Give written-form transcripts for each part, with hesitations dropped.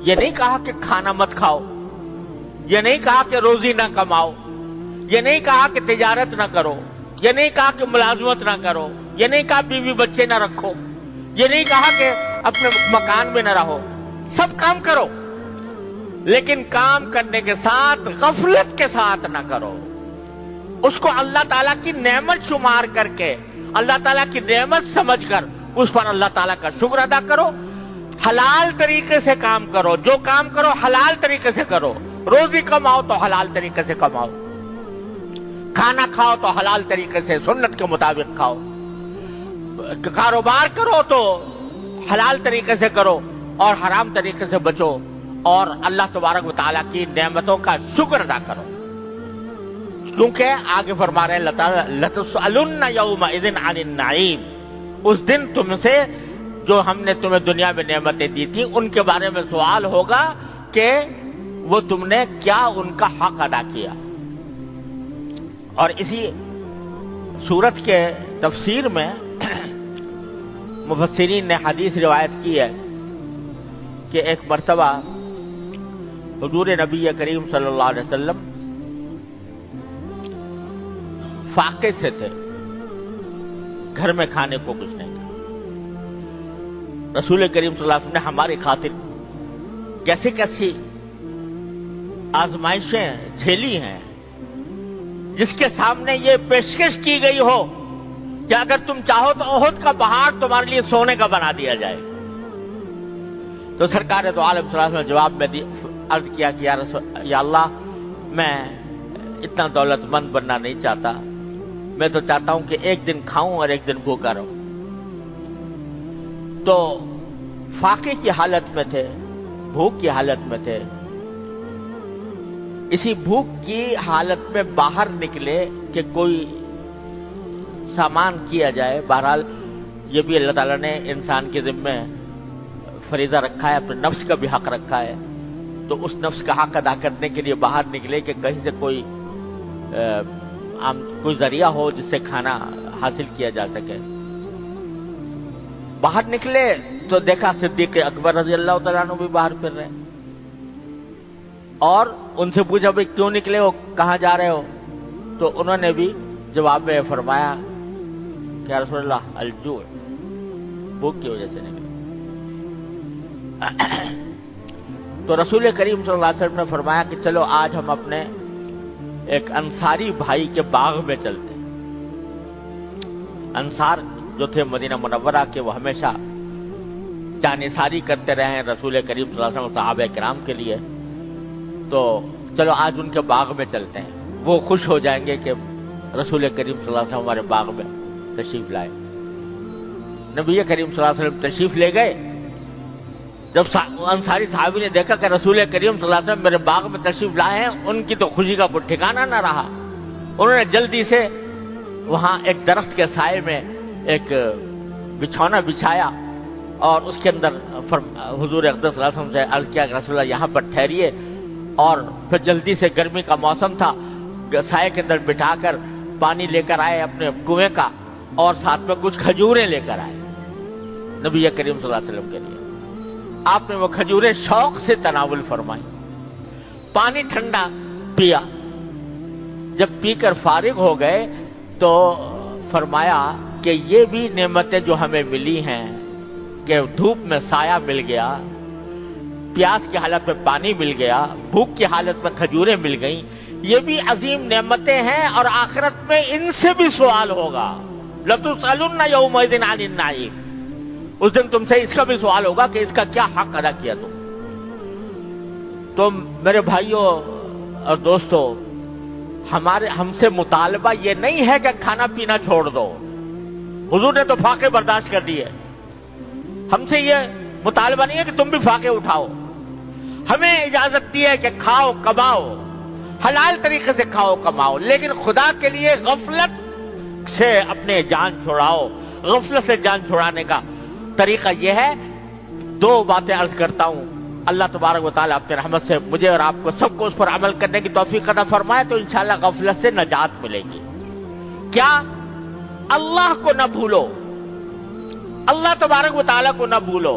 یہ نہیں کہا کہ کھانا مت کھاؤ، یہ نہیں کہا کہ روزی نہ کماؤ، یہ نہیں کہا کہ تجارت نہ کرو، یہ نہیں کہا کہ ملازمت نہ کرو، یہ نہیں کہا بیوی بچے نہ رکھو، یہ نہیں کہا کہ اپنے مکان میں نہ رہو، سب کام کرو، لیکن کام کرنے کے ساتھ غفلت کے ساتھ نہ کرو، اس کو اللہ تعالیٰ کی نعمت شمار کر کے، اللہ تعالیٰ کی نعمت سمجھ کر اس پر اللہ تعالیٰ کا شکر ادا کرو، حلال طریقے سے کام کرو، جو کام کرو حلال طریقے سے کرو، روزی کماؤ تو حلال طریقے سے کماؤ، کھانا کھاؤ تو حلال طریقے سے سنت کے مطابق کھاؤ، کاروبار کرو تو حلال طریقے سے کرو اور حرام طریقے سے بچو، اور اللہ تبارک و تعالیٰ کی نعمتوں کا شکر ادا کرو، کیونکہ آگے فرما رہے ہیں اللہ تعالیٰ لَتُسْأَلُنَّ يَوْمَئِذٍ عَنِ النَّعِيمِ، اس دن تم سے جو ہم نے تمہیں دنیا میں نعمتیں دی تھی ان کے بارے میں سوال ہوگا کہ وہ تم نے کیا ان کا حق ادا کیا۔ اور اسی سورت کے تفسیر میں مفسرین نے حدیث روایت کی ہے کہ ایک مرتبہ حضور نبی کریم صلی اللہ علیہ وسلم فاقے سے تھے، گھر میں کھانے کو کچھ نہیں تھا۔ رسول کریم صلی اللہ علیہ وسلم نے ہماری خاطر کیسی کیسی آزمائشیں جھیلی ہیں، جس کے سامنے یہ پیشکش کی گئی ہو کہ اگر تم چاہو تو احد کا پہاڑ تمہارے لیے سونے کا بنا دیا جائے۔ تو سرکار دو عالم صلی اللہ علیہ وسلم نے جواب میں عرض کیا کہ یا اللہ، میں اتنا دولت مند بننا نہیں چاہتا، میں تو چاہتا ہوں کہ ایک دن کھاؤں اور ایک دن بھوکا رہوں۔ تو فاقے کی حالت میں تھے، بھوک کی حالت میں تھے، اسی بھوک کی حالت میں باہر نکلے کہ کوئی سامان کیا جائے۔ بہرحال یہ بھی اللہ تعالیٰ نے انسان کے ذمے فریضہ رکھا ہے، اپنے نفس کا بھی حق رکھا ہے، تو اس نفس کا حق ادا کرنے کے لیے باہر نکلے کہ کہیں سے کوئی ذریعہ ہو جس سے کھانا حاصل کیا جا سکے۔ باہر نکلے تو دیکھا صدیق اکبر رضی اللہ تعالیٰ عنہ بھی باہر پھر رہے، اور ان سے پوچھا بھائی کیوں نکلے ہو، کہاں جا رہے ہو؟ تو انہوں نے بھی جواب میں فرمایا کہ رسول اللہ الجوع، بھوک کی وجہ سے نکلے۔ تو رسول کریم صلی اللہ علیہ وسلم نے فرمایا کہ چلو آج ہم اپنے ایک انصاری بھائی کے باغ میں چلتے ہیں۔ انصار جو تھے مدینہ منورہ کے، وہ ہمیشہ جانثاری کرتے رہے ہیں رسول کریم صلی اللہ علیہ وسلم صحابہ کرام کے لیے، تو چلو آج ان کے باغ میں چلتے ہیں، وہ خوش ہو جائیں گے کہ رسول کریم صلی اللہ علیہ وسلم ہمارے باغ میں تشریف لائے۔ نبی کریم صلی اللہ علیہ وسلم تشریف لے گئے۔ جب انصاری صحابی نے دیکھا کہ رسول کریم صلی اللہ علیہ وسلم میرے باغ میں تشریف لائے ہیں، ان کی تو خوشی کا کوئی ٹھکانہ نہ رہا۔ انہوں نے جلدی سے وہاں ایک درخت کے سائے میں ایک بچھونا بچھایا اور اس کے اندر حضور اقدس صلی اللہ علیہ وسلم سے عرض کیا کہ رسول اللہ یہاں پر ٹھہریے، اور پھر جلدی سے، گرمی کا موسم تھا، سائے کے اندر بٹھا کر پانی لے کر آئے اپنے کنویں کا، اور ساتھ میں کچھ کھجوریں لے کر آئے نبی کریم صلی اللہ علیہ وسلم کے لیے۔ آپ نے وہ کھجوریں شوق سے تناول فرمائی، پانی ٹھنڈا پیا۔ جب پی کر فارغ ہو گئے تو فرمایا کہ یہ بھی نعمتیں جو ہمیں ملی ہیں کہ دھوپ میں سایہ مل گیا، پیاس کی حالت میں پانی مل گیا، بھوک کی حالت میں کھجوریں مل گئیں، یہ بھی عظیم نعمتیں ہیں، اور آخرت میں ان سے بھی سوال ہوگا۔ لَتُسْأَلُنَّ يَوْمَئِذٍ عَنِ النَّعِيمِ، اس دن تم سے اس کا بھی سوال ہوگا کہ اس کا کیا حق ادا کیا تم۔ تو میرے بھائیوں اور دوستو، ہم سے مطالبہ یہ نہیں ہے کہ کھانا پینا چھوڑ دو، حضور نے تو فاقے برداشت کر دیے۔ ہم سے یہ مطالبہ نہیں ہے کہ تم بھی فاقے اٹھاؤ، ہمیں اجازت دی ہے کہ کھاؤ کماؤ، حلال طریقے سے کھاؤ کماؤ، لیکن خدا کے لیے غفلت سے اپنے جان چھڑاؤ۔ غفلت سے جان چھڑانے کا طریقہ یہ ہے، دو باتیں عرض کرتا ہوں، اللہ تبارک و تعالیٰ اپنے رحمت سے مجھے اور آپ کو سب کو اس پر عمل کرنے کی توفیق عطا فرمائے تو انشاءاللہ غفلت سے نجات ملے گی۔ کیا؟ اللہ کو نہ بھولو، اللہ تبارک و تعالیٰ کو نہ بھولو۔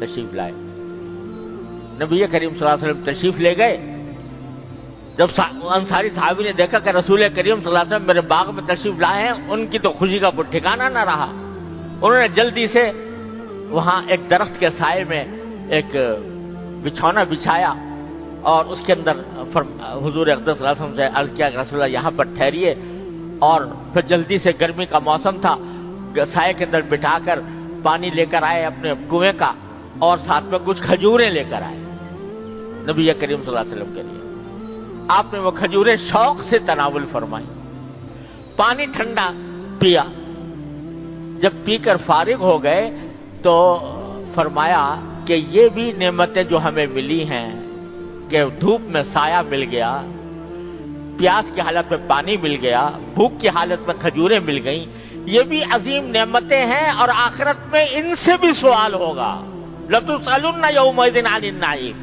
تشریف لائے. نبی کریم صلی اللہ علیہ وسلم تشریف لے گئے. جب انصاری صحابی نے دیکھا کہ رسول کریم صلی اللہ علیہ وسلم میرے باغ میں تشریف لائے ہیں, ان کی تو خوشی کا کوئی ٹھکانہ نہ رہا. انہوں نے جلدی سے وہاں ایک درخت کے سائے میں ایک بچھونا بچھایا اور اس کے اندر حضور اقدس صلی اللہ علیہ وسلم سے عرض کیا کہ رسول اللہ یہاں پر ٹھہریے, اور پھر جلدی سے گرمی کا موسم تھا, سائے کے اندر بٹھا کر پانی لے کر آئے اپنے کنویں کا, اور ساتھ میں کچھ کھجوریں لے کر آئے نبی کریم صلی اللہ علیہ وسلم کے لیے. آپ نے وہ کھجوریں شوق سے تناول فرمائی, پانی ٹھنڈا پیا. جب پی کر فارغ ہو گئے تو فرمایا کہ یہ بھی نعمتیں جو ہمیں ملی ہیں کہ دھوپ میں سایہ مل گیا, پیاس کی حالت میں پانی مل گیا, بھوک کی حالت میں کھجوریں مل گئیں, یہ بھی عظیم نعمتیں ہیں, اور آخرت میں ان سے بھی سوال ہوگا. لَتُسْأَلُنَّ يَوْمَئِذٍ عَنِ النَّعِيمِ.